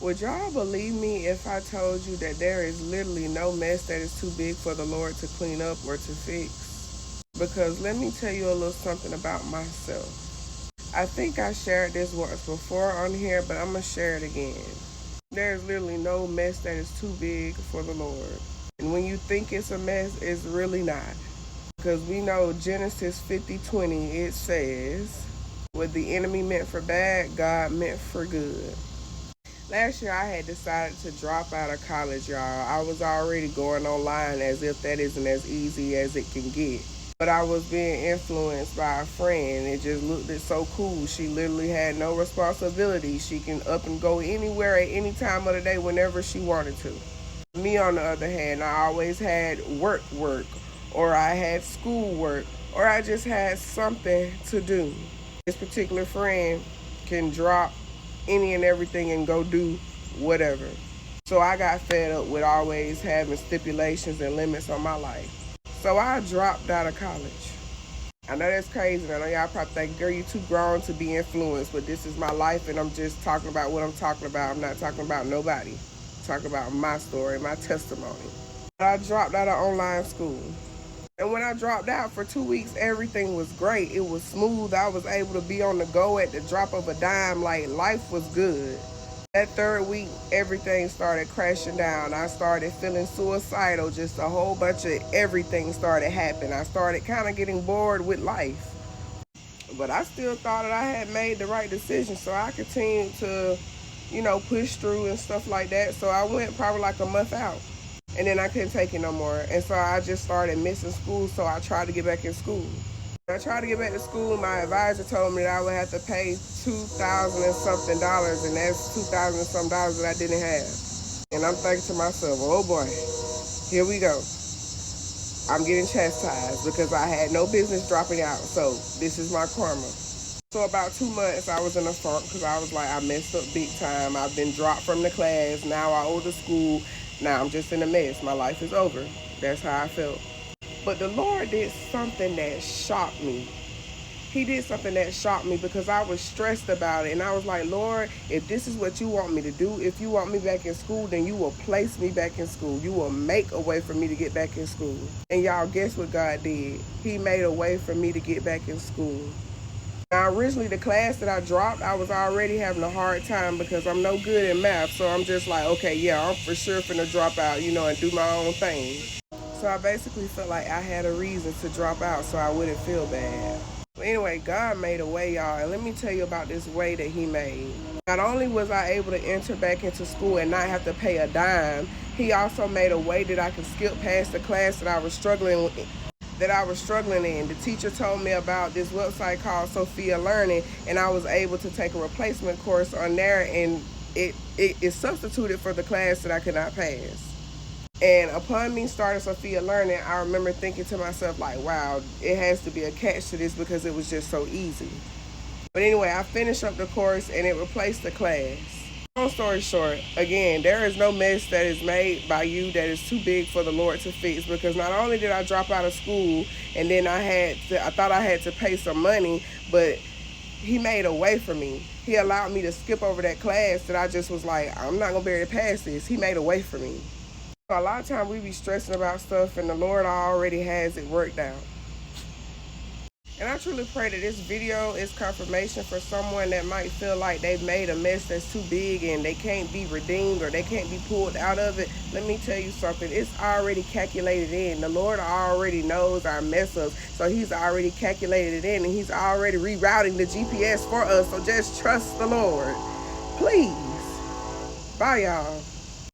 Would y'all believe me if I told you that there is literally no mess that is too big for the Lord to clean up or to fix? Because let me tell you a little something about myself. I think I shared this once before on here, but I'm going to share it again. There's literally no mess that is too big for the Lord. And when you think it's a mess, it's really not. Because we know Genesis 50:20, it says, what the enemy meant for bad, God meant for good. Last year, I had decided to drop out of college, y'all. I was already going online as if that isn't as easy as it can get. But I was being influenced by a friend. It just looked so cool. She literally had no responsibility. She can up and go anywhere at any time of the day whenever she wanted to. Me, on the other hand, I always had work, or I had school work, or I just had something to do. This particular friend can drop any and everything and go do whatever. So I got fed up with always having stipulations and limits on my life. So I dropped out of college. I know that's crazy. I know y'all probably think, girl, you too grown to be influenced, but this is my life and I'm just talking about what I'm talking about. I'm not talking about nobody. I'm talking about my story, my testimony. I dropped out of online school. And when I dropped out for 2 weeks, everything was great. It was smooth. I was able to be on the go at the drop of a dime. Like, life was good. That third week, everything started crashing down. I started feeling suicidal. Just a whole bunch of everything started happening. I started kind of getting bored with life. But I still thought that I had made the right decision. So I continued to, push through and stuff like that. So I went probably like a month out. And then I couldn't take it no more. And so I just started missing school, so I tried to get back in school. When I tried to get back to school, my advisor told me that I would have to pay $2,000 and something, and that's $2,000 and some dollars that I didn't have. And I'm thinking to myself, oh boy, here we go. I'm getting chastised because I had no business dropping out, so this is my karma. So about 2 months, I was in a funk because I was like, I messed up big time. I've been dropped from the class. Now I owe the school. Now I'm just in a mess. My life is over. That's how I felt. But the Lord did something that shocked me. He did something that shocked me because I was stressed about it. And I was like, Lord, if this is what you want me to do, if you want me back in school, then you will place me back in school. You will make a way for me to get back in school. And y'all, guess what God did? He made a way for me to get back in school. Now, originally, the class that I dropped, I was already having a hard time because I'm no good in math. So I'm just like, okay, yeah, I'm for sure finna drop out, and do my own thing. So I basically felt like I had a reason to drop out so I wouldn't feel bad. But anyway, God made a way, y'all. And let me tell you about this way that he made. Not only was I able to enter back into school and not have to pay a dime, he also made a way that I could skip past the class that I was struggling with. The teacher told me about this website called Sophia Learning, and I was able to take a replacement course on there, and it substituted for the class that I could not pass. And upon me starting Sophia Learning, I remember thinking to myself, like, wow, it has to be a catch to this because it was just so easy. But anyway, I finished up the course and it replaced the class. Long story short, again, there is no mess that is made by you that is too big for the Lord to fix, because not only did I drop out of school and then I thought I had to pay some money, but he made a way for me. He allowed me to skip over that class that I just was like, I'm not going to be able to pass this. He made a way for me. So a lot of times we be stressing about stuff and the Lord already has it worked out. And I truly pray that this video is confirmation for someone that might feel like they've made a mess that's too big and they can't be redeemed or they can't be pulled out of it. Let me tell you something. It's already calculated in. The Lord already knows our mess ups. So he's already calculated it in and he's already rerouting the GPS for us. So just trust the Lord. Please. Bye, y'all.